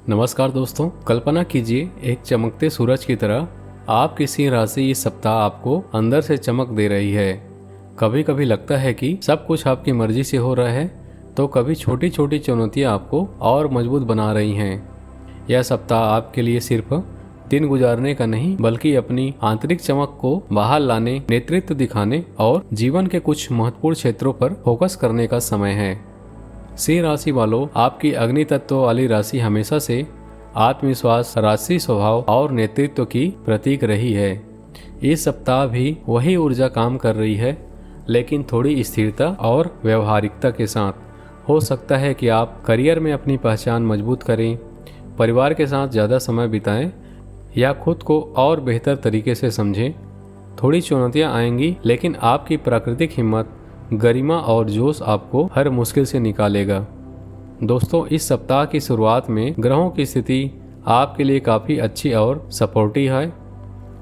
नमस्कार दोस्तों, कल्पना कीजिए एक चमकते सूरज की तरह आपकी सिंह राशि इस सप्ताह आपको अंदर से चमक दे रही है। कभी कभी लगता है कि सब कुछ आपकी मर्जी से हो रहा है, तो कभी छोटी छोटी चुनौतियां आपको और मजबूत बना रही हैं। यह सप्ताह आपके लिए सिर्फ दिन गुजारने का नहीं, बल्कि अपनी आंतरिक चमक को बाहर लाने, नेतृत्व दिखाने और जीवन के कुछ महत्वपूर्ण क्षेत्रों पर फोकस करने का समय है। सिंह राशि वालों, आपकी अग्नि तत्व वाली राशि हमेशा से आत्मविश्वास, राशि स्वभाव और नेतृत्व की प्रतीक रही है। इस सप्ताह भी वही ऊर्जा काम कर रही है, लेकिन थोड़ी स्थिरता और व्यवहारिकता के साथ। हो सकता है कि आप करियर में अपनी पहचान मजबूत करें, परिवार के साथ ज़्यादा समय बिताएं या खुद को और बेहतर तरीके से समझें। थोड़ी चुनौतियां आएंगी, लेकिन आपकी प्राकृतिक हिम्मत, गरिमा और जोश आपको हर मुश्किल से निकालेगा। दोस्तों, इस सप्ताह की शुरुआत में ग्रहों की स्थिति आपके लिए काफ़ी अच्छी और सपोर्टिव है।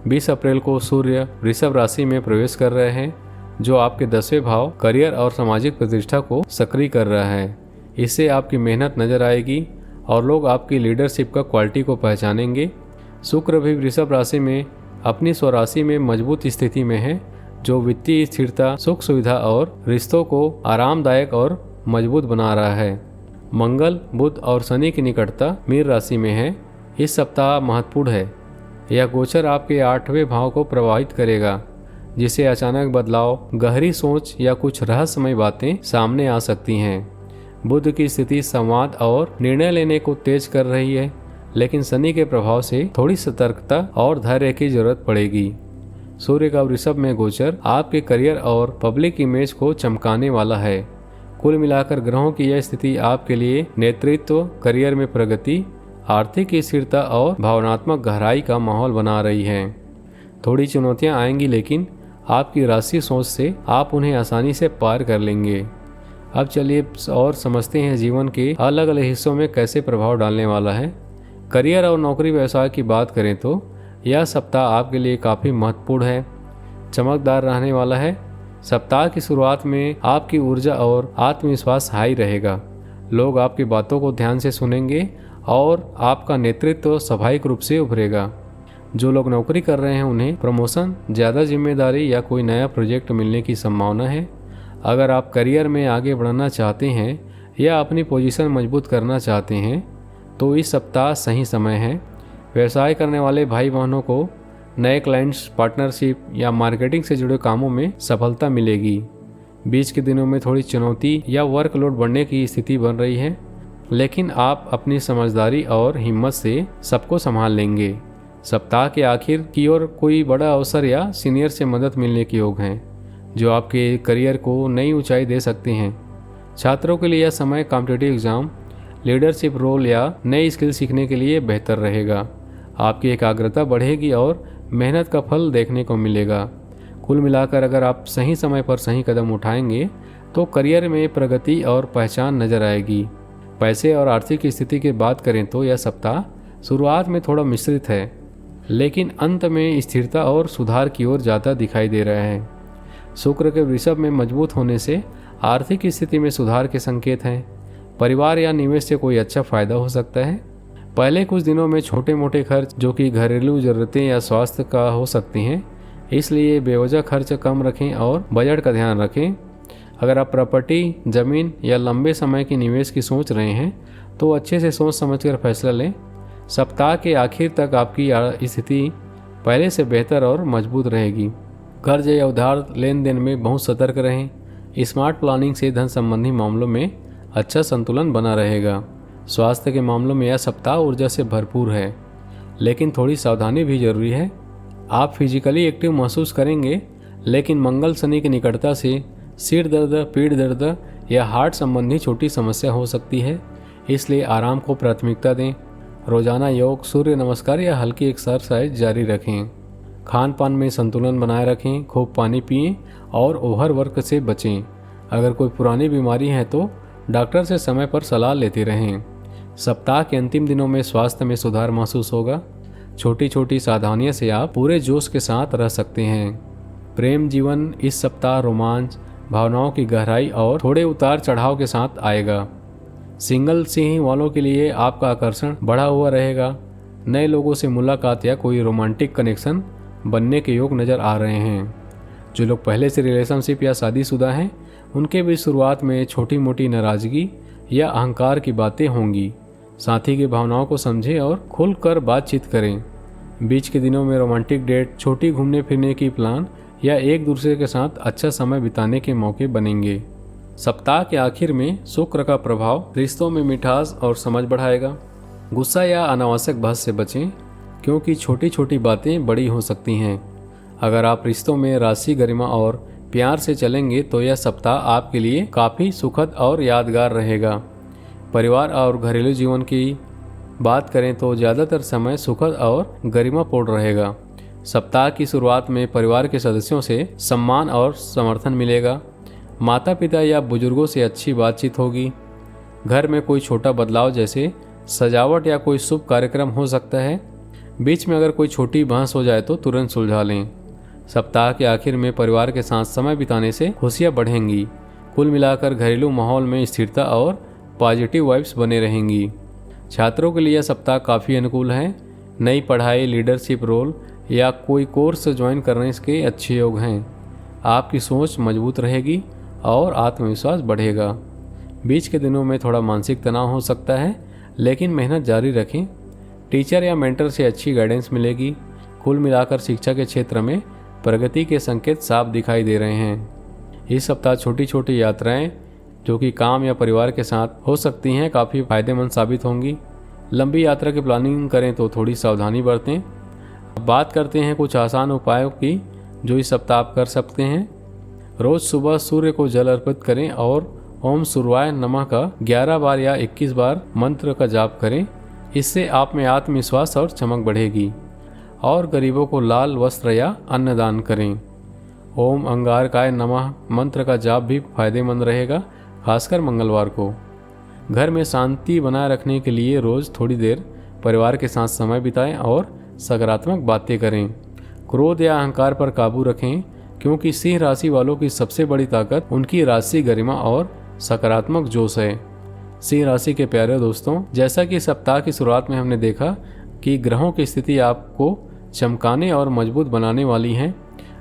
20 अप्रैल को सूर्य वृषभ राशि में प्रवेश कर रहे हैं, जो आपके 10वें भाव करियर और सामाजिक प्रतिष्ठा को सक्रिय कर रहा है। इससे आपकी मेहनत नजर आएगी और लोग आपकी लीडरशिप का क्वालिटी को पहचानेंगे। शुक्र भी वृषभ राशि में अपनी स्वराशि में मजबूत स्थिति में है, जो वित्तीय स्थिरता, सुख सुविधा और रिश्तों को आरामदायक और मजबूत बना रहा है। मंगल, बुध और शनि की निकटता मीन राशि में है। इस सप्ताह महत्वपूर्ण है। यह गोचर आपके 8वें भाव को प्रभावित करेगा, जिससे अचानक बदलाव, गहरी सोच या कुछ रहस्यमय बातें सामने आ सकती हैं। बुध की स्थिति संवाद और निर्णय लेने को तेज कर रही है, लेकिन शनि के प्रभाव से थोड़ी सतर्कता और धैर्य की जरूरत पड़ेगी। सूर्य का वृषभ में गोचर आपके करियर और पब्लिक इमेज को चमकाने वाला है। कुल मिलाकर ग्रहों की यह स्थिति आपके लिए नेतृत्व, करियर में प्रगति, आर्थिक स्थिरता और भावनात्मक गहराई का माहौल बना रही है। थोड़ी चुनौतियां आएंगी, लेकिन आपकी राशि सोच से आप उन्हें आसानी से पार कर लेंगे। अब चलिए और समझते हैं जीवन के अलग अलग हिस्सों में कैसे प्रभाव डालने वाला है। करियर और नौकरी व्यवसाय की बात करें तो यह सप्ताह आपके लिए काफ़ी महत्वपूर्ण है, चमकदार रहने वाला है। सप्ताह की शुरुआत में आपकी ऊर्जा और आत्मविश्वास हाई रहेगा। लोग आपकी बातों को ध्यान से सुनेंगे और आपका नेतृत्व स्वाभाविक रूप से उभरेगा। जो लोग नौकरी कर रहे हैं उन्हें प्रमोशन, ज़्यादा जिम्मेदारी या कोई नया प्रोजेक्ट मिलने की संभावना है। अगर आप करियर में आगे बढ़ना चाहते हैं या अपनी पोजीशन मजबूत करना चाहते हैं तो इस सप्ताह सही समय है। व्यवसाय करने वाले भाई बहनों को नए क्लाइंट्स, पार्टनरशिप या मार्केटिंग से जुड़े कामों में सफलता मिलेगी। बीच के दिनों में थोड़ी चुनौती या वर्कलोड बढ़ने की स्थिति बन रही है, लेकिन आप अपनी समझदारी और हिम्मत से सबको संभाल लेंगे। सप्ताह के आखिर की ओर कोई बड़ा अवसर या सीनियर से मदद मिलने के योग हैं, जो आपके करियर को नई ऊंचाई दे सकते हैं। छात्रों के लिए यह समय कॉम्पिटिटिव एग्जाम, लीडरशिप रोल या नई स्किल सीखने के लिए बेहतर रहेगा। आपकी एकाग्रता बढ़ेगी और मेहनत का फल देखने को मिलेगा। कुल मिलाकर अगर आप सही समय पर सही कदम उठाएंगे तो करियर में प्रगति और पहचान नजर आएगी। पैसे और आर्थिक स्थिति की बात करें तो यह सप्ताह शुरुआत में थोड़ा मिश्रित है, लेकिन अंत में स्थिरता और सुधार की ओर ज़्यादा दिखाई दे रहा है। शुक्र के वृषभ में मजबूत होने से आर्थिक स्थिति में सुधार के संकेत हैं। परिवार या निवेश से कोई अच्छा फायदा हो सकता है। पहले कुछ दिनों में छोटे मोटे खर्च, जो कि घरेलू ज़रूरतें या स्वास्थ्य का हो सकती हैं, इसलिए बेवजह खर्च कम रखें और बजट का ध्यान रखें। अगर आप प्रॉपर्टी, ज़मीन या लंबे समय की निवेश की सोच रहे हैं तो अच्छे से सोच समझकर फैसला लें। सप्ताह के आखिर तक आपकी स्थिति पहले से बेहतर और मजबूत रहेगी। कर्ज या उधार लेन देन में बहुत सतर्क रहें। स्मार्ट प्लानिंग से धन संबंधी मामलों में अच्छा संतुलन बना रहेगा। स्वास्थ्य के मामलों में यह सप्ताह ऊर्जा से भरपूर है, लेकिन थोड़ी सावधानी भी जरूरी है। आप फिजिकली एक्टिव महसूस करेंगे, लेकिन मंगल शनि की निकटता से सिर दर्द, पीठ दर्द या हार्ट संबंधी छोटी समस्या हो सकती है, इसलिए आराम को प्राथमिकता दें। रोजाना योग, सूर्य नमस्कार या हल्की एक्सरसाइज जारी रखें। खान पान में संतुलन बनाए रखें, खूब पानी पिएं और ओवरवर्क से बचें। अगर कोई पुरानी बीमारी है तो डॉक्टर से समय पर सलाह लेते रहें। सप्ताह के अंतिम दिनों में स्वास्थ्य में सुधार महसूस होगा। छोटी छोटी सावधानियों से आप पूरे जोश के साथ रह सकते हैं। प्रेम जीवन इस सप्ताह रोमांच, भावनाओं की गहराई और थोड़े उतार चढ़ाव के साथ आएगा। सिंगल सिंह वालों के लिए आपका आकर्षण बढ़ा हुआ रहेगा। नए लोगों से मुलाकात या कोई रोमांटिक कनेक्शन बनने के योग नज़र आ रहे हैं। जो लोग पहले से रिलेशनशिप या शादीशुदा हैं उनके भी शुरुआत में छोटी मोटी नाराज़गी या अहंकार की बातें होंगी। साथी की भावनाओं को समझें और खुलकर बातचीत करें। बीच के दिनों में रोमांटिक डेट, छोटी घूमने फिरने की प्लान या एक दूसरे के साथ अच्छा समय बिताने के मौके बनेंगे। सप्ताह के आखिर में शुक्र का प्रभाव रिश्तों में मिठास और समझ बढ़ाएगा। गुस्सा या अनावश्यक बहस से बचें क्योंकि छोटी छोटी बातें बड़ी हो सकती हैं। अगर आप रिश्तों में राशि, गरिमा और प्यार से चलेंगे तो यह सप्ताह आपके लिए काफ़ी सुखद और यादगार रहेगा। परिवार और घरेलू जीवन की बात करें तो ज़्यादातर समय सुखद और गरिमापूर्ण रहेगा। सप्ताह की शुरुआत में परिवार के सदस्यों से सम्मान और समर्थन मिलेगा। माता पिता या बुजुर्गों से अच्छी बातचीत होगी। घर में कोई छोटा बदलाव जैसे सजावट या कोई शुभ कार्यक्रम हो सकता है। बीच में अगर कोई छोटी बहस हो जाए तो तुरंत सुलझा लें। सप्ताह के आखिर में परिवार के साथ समय बिताने से खुशियां बढ़ेंगी। कुल मिलाकर घरेलू माहौल में स्थिरता और पॉजिटिव वाइब्स बने रहेंगी। छात्रों के लिए यह सप्ताह काफ़ी अनुकूल है। नई पढ़ाई, लीडरशिप रोल या कोई कोर्स ज्वाइन करने के अच्छे योग हैं। आपकी सोच मजबूत रहेगी और आत्मविश्वास बढ़ेगा। बीच के दिनों में थोड़ा मानसिक तनाव हो सकता है, लेकिन मेहनत जारी रखें। टीचर या मेंटर से अच्छी गाइडेंस मिलेगी। कुल मिलाकर शिक्षा के क्षेत्र में प्रगति के संकेत साफ दिखाई दे रहे हैं। इस सप्ताह छोटी छोटी यात्राएं जो कि काम या परिवार के साथ हो सकती हैं काफ़ी फायदेमंद साबित होंगी। लंबी यात्रा की प्लानिंग करें तो थोड़ी सावधानी बरतें। अब बात करते हैं कुछ आसान उपायों की जो इस सप्ताह आप कर सकते हैं। रोज़ सुबह सूर्य को जल अर्पित करें और ओम सूर्याय नमः का 11 बार या 21 बार मंत्र का जाप करें। इससे आप में आत्मविश्वास और चमक बढ़ेगी। और गरीबों को लाल वस्त्र या अन्न दान करें। ओम अंगारकाय नमः मंत्र का जाप भी फायदेमंद रहेगा, खासकर मंगलवार को। घर में शांति बनाए रखने के लिए रोज़ थोड़ी देर परिवार के साथ समय बिताएं और सकारात्मक बातें करें। क्रोध या अहंकार पर काबू रखें क्योंकि सिंह राशि वालों की सबसे बड़ी ताकत उनकी राशि, गरिमा और सकारात्मक जोश है। सिंह राशि के प्यारे दोस्तों, जैसा कि सप्ताह की शुरुआत में हमने देखा कि ग्रहों की स्थिति आपको चमकाने और मजबूत बनाने वाली है।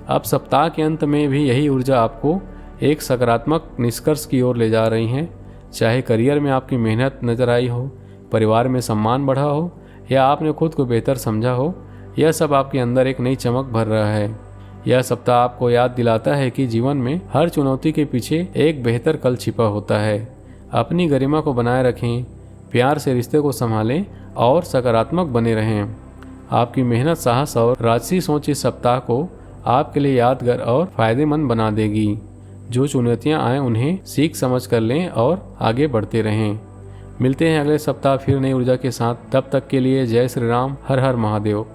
अब सप्ताह के अंत में भी यही ऊर्जा आपको एक सकारात्मक निष्कर्ष की ओर ले जा रही है। चाहे करियर में आपकी मेहनत नजर आई हो, परिवार में सम्मान बढ़ा हो या आपने खुद को बेहतर समझा हो, यह सब आपके अंदर एक नई चमक भर रहा है। यह सप्ताह आपको याद दिलाता है कि जीवन में हर चुनौती के पीछे एक बेहतर कल छिपा होता है। अपनी गरिमा को बनाए रखें, प्यार से रिश्ते को संभालें और सकारात्मक बने रहें। आपकी मेहनत, साहस और राजसी सोच इस सप्ताह को आपके लिए यादगार और फायदेमंद बना देगी। जो चुनौतियां आए उन्हें सीख समझ कर लें और आगे बढ़ते रहें। मिलते हैं अगले सप्ताह फिर नई ऊर्जा के साथ। तब तक के लिए जय श्री राम, हर हर महादेव।